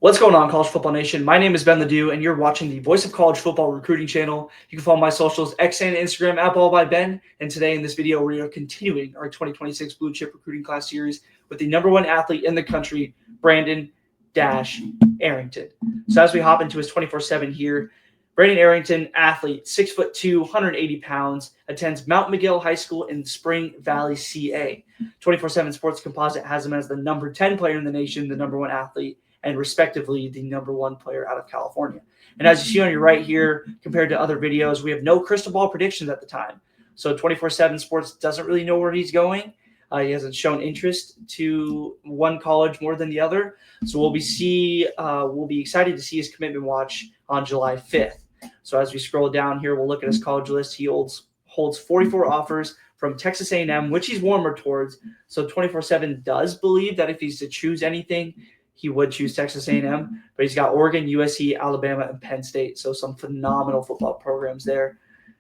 What's going on, College Football Nation? My name is Ben Ledoux, and you're watching the Voice of College Football Recruiting channel. You can follow my socials, X and Instagram, @BallByBen. And today in this video, we are continuing our 2026 Blue Chip Recruiting Class Series with the #1 athlete in the country, Brandon Arrington. So as we hop into his 24/7 here, Brandon Arrington, athlete, 6'2", 180 pounds, attends Mount Miguel High School in Spring Valley, CA. 24/7 Sports Composite has him as the number 10 player in the nation, the #1 athlete, and respectively the #1 player out of California. And as you see on your right here, compared to other videos, we have no crystal ball predictions at the time. So 24/7 Sports doesn't really know where he's going. He hasn't shown interest to one college more than the other. So we'll be excited to see his commitment watch on July 5th. So as we scroll down here, we'll look at his college list. He holds 44 offers from Texas A&M, which he's warmer towards. So 24/7 does believe that if he's to choose anything, he would choose Texas A&M, but he's got Oregon, USC, Alabama, and Penn State. So some phenomenal football programs there.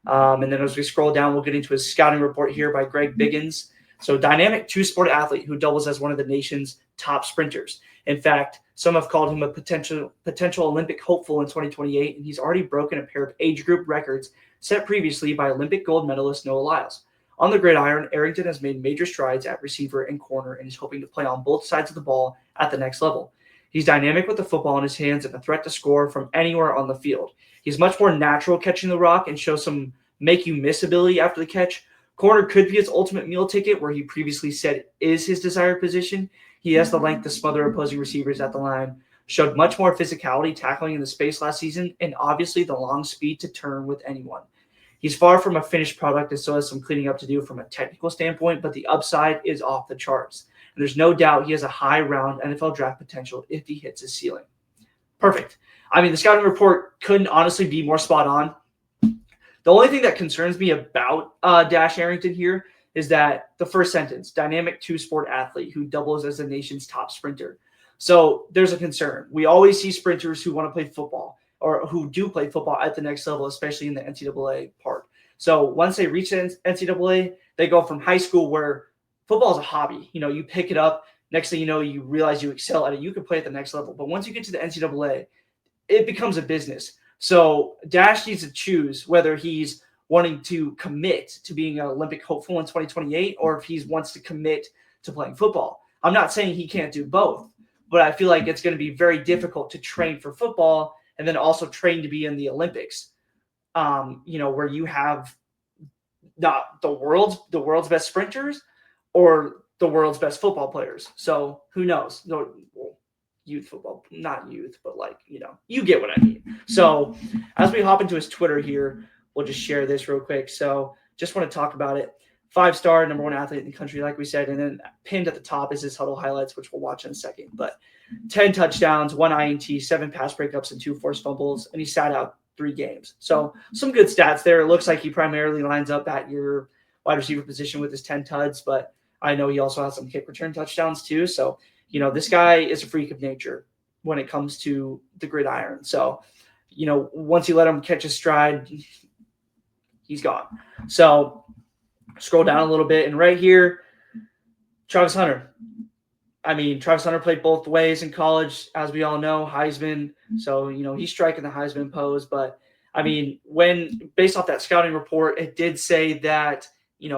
And then as we scroll down, we'll get into his scouting report here by Greg Biggins. So dynamic two-sport athlete who doubles as one of the nation's top sprinters. In fact, some have called him a potential Olympic hopeful in 2028, and he's already broken a pair of age group records set previously by Olympic gold medalist Noah Lyles. On the gridiron, Arrington has made major strides at receiver and corner and is hoping to play on both sides of the ball at the next level. He's dynamic with the football in his hands and a threat to score from anywhere on the field. He's much more natural catching the rock and shows some make-you-miss ability after the catch. Corner could be his ultimate meal ticket, where he previously said is his desired position. He has the length to smother opposing receivers at the line, showed much more physicality tackling in the space last season, and obviously the long speed to turn with anyone. He's far from a finished product and still has some cleaning up to do from a technical standpoint, but the upside is off the charts. And there's no doubt he has a high-round NFL draft potential if he hits his ceiling. Perfect. I mean, the scouting report couldn't honestly be more spot on. The only thing that concerns me about Arrington here is that the first sentence, dynamic two-sport athlete who doubles as the nation's top sprinter. So there's a concern. We always see sprinters who want to play football, or who do play football at the next level, especially in the NCAA part. So once they reach the NCAA, they go from high school where football is a hobby. You know, you pick it up. Next thing you know, you realize you excel at it. You can play at the next level. But once you get to the NCAA, it becomes a business. So Dash needs to choose whether he's wanting to commit to being an Olympic hopeful in 2028 or if he wants to commit to playing football. I'm not saying he can't do both, but I feel like it's going to be very difficult to train for football and then also train to be in the Olympics, where you have not the world's best sprinters or the world's best football players. So who knows? No, well, youth football, not youth, but you get what I mean. So as we hop into his Twitter here, we'll just share this real quick. So just want to talk about it. 5-star, #1 athlete in the country, like we said, and then pinned at the top is his huddle highlights, which we'll watch in a second. But 10 touchdowns, 1 INT, 7 pass breakups, and 2 forced fumbles, and he sat out 3 games. So some good stats there. It looks like he primarily lines up at your wide receiver position with his 10 tuds, but I know he also has some kick return touchdowns too. So, this guy is a freak of nature when it comes to the gridiron. So, once you let him catch his stride, he's gone. So scroll down a little bit, and right here, Travis Hunter. I mean, Travis Hunter played both ways in college, as we all know, Heisman. So, he's striking the Heisman pose. But, I mean, based off that scouting report, it did say that, he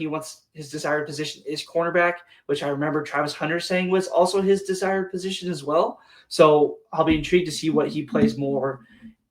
wants his desired position is cornerback, which I remember Travis Hunter saying was also his desired position as well. So I'll be intrigued to see what he plays more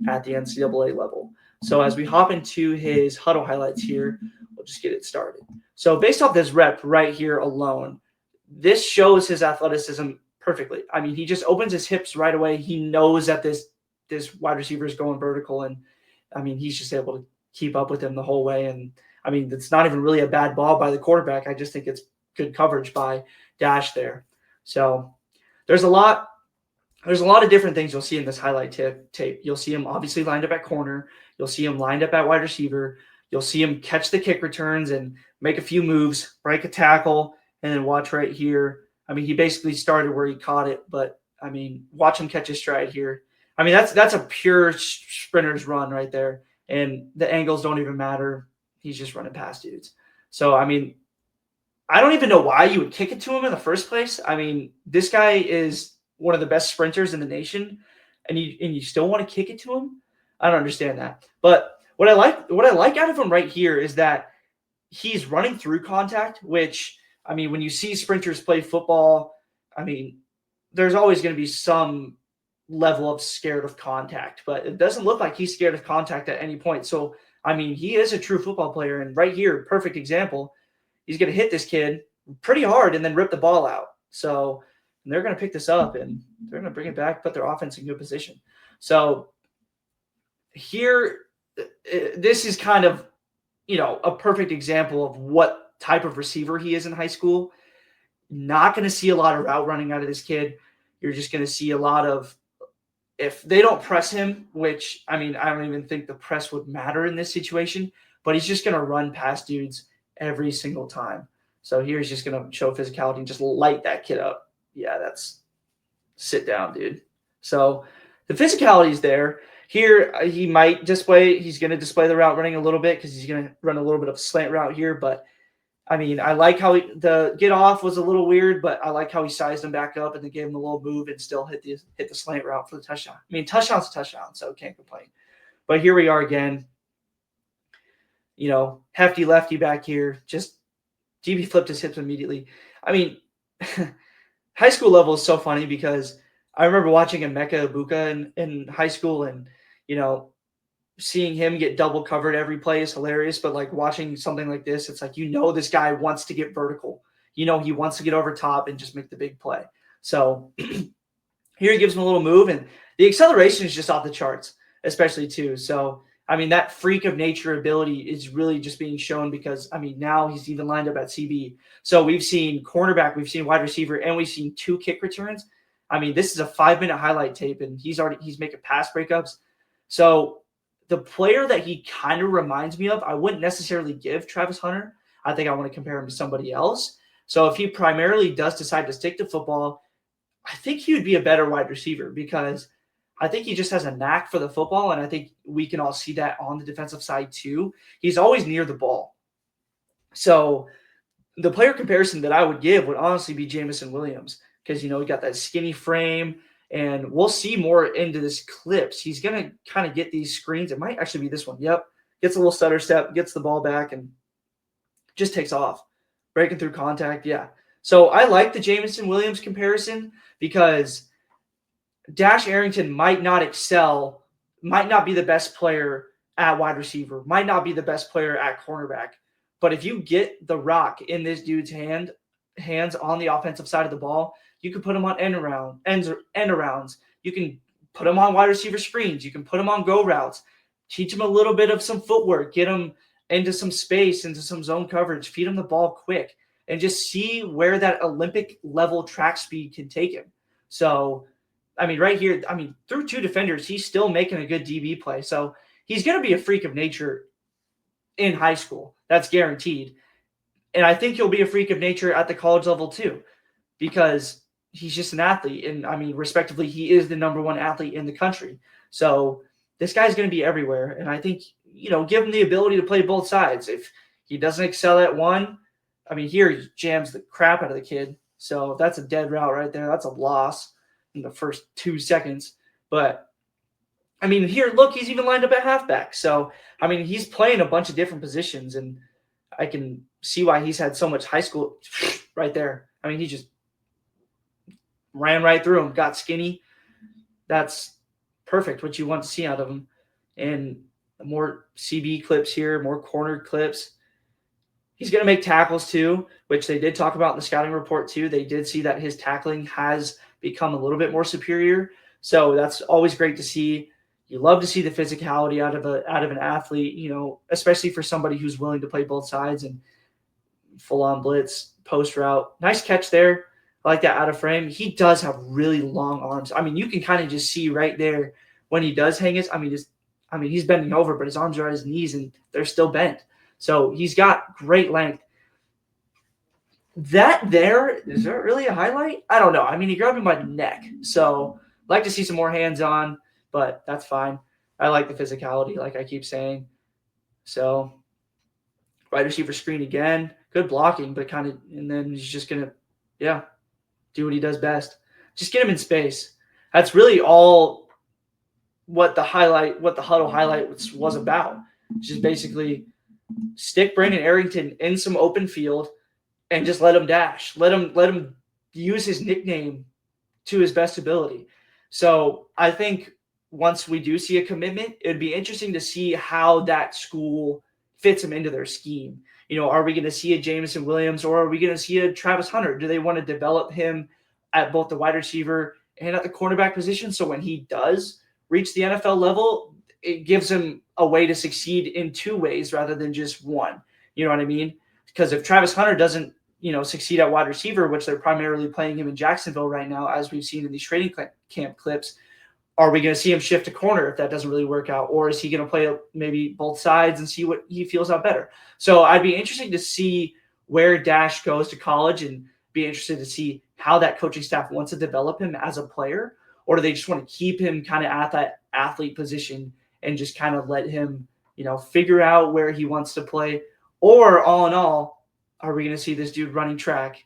at the NCAA level. So as we hop into his huddle highlights here, we'll just get it started. So based off this rep right here alone, this shows his athleticism perfectly. I mean, he just opens his hips right away. He knows that this wide receiver is going vertical, and I mean, he's just able to keep up with him the whole way. And I mean, it's not even really a bad ball by the quarterback. I just think it's good coverage by Dash there. So there's a lot of different things you'll see in this highlight tape. You'll see him obviously lined up at corner. You'll see him lined up at wide receiver. You'll see him catch the kick returns and make a few moves, break a tackle, and then watch right here. I mean, he basically started where he caught it, but I mean, watch him catch his stride here. I mean, that's a pure sprinter's run right there, and the angles don't even matter. He's just running past dudes. So, I mean, I don't even know why you would kick it to him in the first place. I mean, this guy is one of the best sprinters in the nation, and you still want to kick it to him? I don't understand that. But what I like out of him right here is that he's running through contact, which, I mean, when you see sprinters play football, I mean, there's always going to be some level of scared of contact, but it doesn't look like he's scared of contact at any point. So, I mean, he is a true football player. And right here, perfect example, he's going to hit this kid pretty hard and then rip the ball out. So they're going to pick this up and they're going to bring it back, put their offense in good position. So here, this is kind of, a perfect example of what type of receiver he is in high school. Not going to see a lot of route running out of this kid. You're just going to see a lot of, if they don't press him, which, I mean, I don't even think the press would matter in this situation, but he's just going to run past dudes every single time. So here's just going to show physicality and just light that kid up. Yeah, that's sit down, dude. So the physicality is there. Here, he might display, he's going to display the route running a little bit because he's going to run a little bit of a slant route here. But, I mean, I like how the get off was a little weird, but I like how he sized him back up and then gave him a little move and still hit the slant route for the touchdown. I mean, touchdown's a touchdown, so can't complain. But here we are again. Hefty lefty back here. Just DB flipped his hips immediately. I mean, high school level is so funny because I remember watching Emeka Ibuka in high school and, seeing him get double covered every play is hilarious. But like watching something like this, it's like, this guy wants to get vertical. He wants to get over top and just make the big play. So here he gives him a little move and the acceleration is just off the charts, especially too. So, I mean, that freak of nature ability is really just being shown because, I mean, now he's even lined up at CB. So we've seen cornerback, we've seen wide receiver, and we've seen 2 kick returns. I mean, this is a 5-minute highlight tape, and he's making pass breakups. So the player that he kind of reminds me of, I wouldn't necessarily give Travis Hunter. I think I want to compare him to somebody else. So if he primarily does decide to stick to football, I think he would be a better wide receiver because I think he just has a knack for the football, and I think we can all see that on the defensive side too. He's always near the ball. So the player comparison that I would give would honestly be Jameson Williams because, he got that skinny frame, and we'll see more into this clips. He's going to kind of get these screens. It might actually be this one. Yep. Gets a little stutter step, gets the ball back, and just takes off. Breaking through contact, yeah. So I like the Jameson Williams comparison because Dash Arrington might not excel, might not be the best player at wide receiver, might not be the best player at cornerback. But if you get the rock in this dude's hands on the offensive side of the ball, you can put him on end arounds. You can put him on wide receiver screens. You can put him on go routes. Teach him a little bit of some footwork. Get him into some space, into some zone coverage. Feed him the ball quick. And just see where that Olympic-level track speed can take him. So, I mean, right here, through 2 defenders, he's still making a good DB play. So he's going to be a freak of nature in high school. That's guaranteed. And I think he'll be a freak of nature at the college level too because he's just an athlete. And, respectively, he is the #1 athlete in the country. So this guy's going to be everywhere. And I think, give him the ability to play both sides. If he doesn't excel at one, here he jams the crap out of the kid. So that's a dead route right there. That's a loss in the first 2 seconds. But, here, look, he's even lined up at halfback. So, he's playing a bunch of different positions, and I can see why he's had so much high school right there. He just ran right through him, got skinny. That's perfect, what you want to see out of him. And more CB clips here, more corner clips. He's going to make tackles too, which they did talk about in the scouting report too. They did see that his tackling has become a little bit more superior. So that's always great to see. You love to see the physicality out of an athlete, especially for somebody who's willing to play both sides and full-on blitz, post route. Nice catch there. I like that out of frame. He does have really long arms. You can kind of just see right there when he does hang his. He's bending over, but his arms are at his knees and they're still bent. So he's got great length. That there, is that really a highlight? I don't know. He grabbed him by the neck. So I'd like to see some more hands-on, but that's fine. I like the physicality, like I keep saying. So wide receiver screen again. Good blocking, but and then he's just going to, do what he does best. Just get him in space. That's really all what the huddle highlight was about. Just basically stick Brandon Arrington in some open field and just let him dash. Let him use his nickname to his best ability. So I think once we do see a commitment, it'd be interesting to see how that school fits him into their scheme. Are we going to see a Jameson Williams or are we going to see a Travis Hunter? Do they want to develop him at both the wide receiver and at the cornerback position? So when he does reach the NFL level, it gives him a way to succeed in two ways rather than just one. You know what I mean? Because if Travis Hunter doesn't, succeed at wide receiver, which they're primarily playing him in Jacksonville right now, as we've seen in these training camp clips, are we going to see him shift to corner if that doesn't really work out? Or is he going to play maybe both sides and see what he feels out better? So I'd be interested to see where Dash goes to college and be interested to see how that coaching staff wants to develop him as a player, or do they just want to keep him kind of at that athlete position and just kind of let him, figure out where he wants to play? Or all in all, are we going to see this dude running track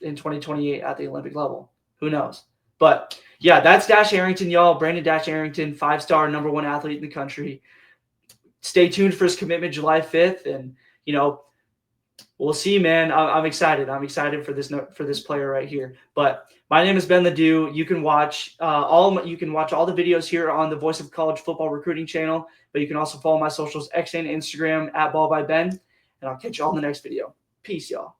in 2028 at the Olympic level? Who knows? But yeah, that's Dash Arrington, y'all. Brandon Dash Arrington, 5-star #1 athlete in the country. Stay tuned for his commitment July 5th. And, we'll see, man. I'm excited. I'm excited for this player right here. But my name is Ben Ledoux. You can watch all the videos here on the Voice of College Football Recruiting channel. But you can also follow my socials, X and Instagram @BallByBen. And I'll catch you all in the next video. Peace, y'all.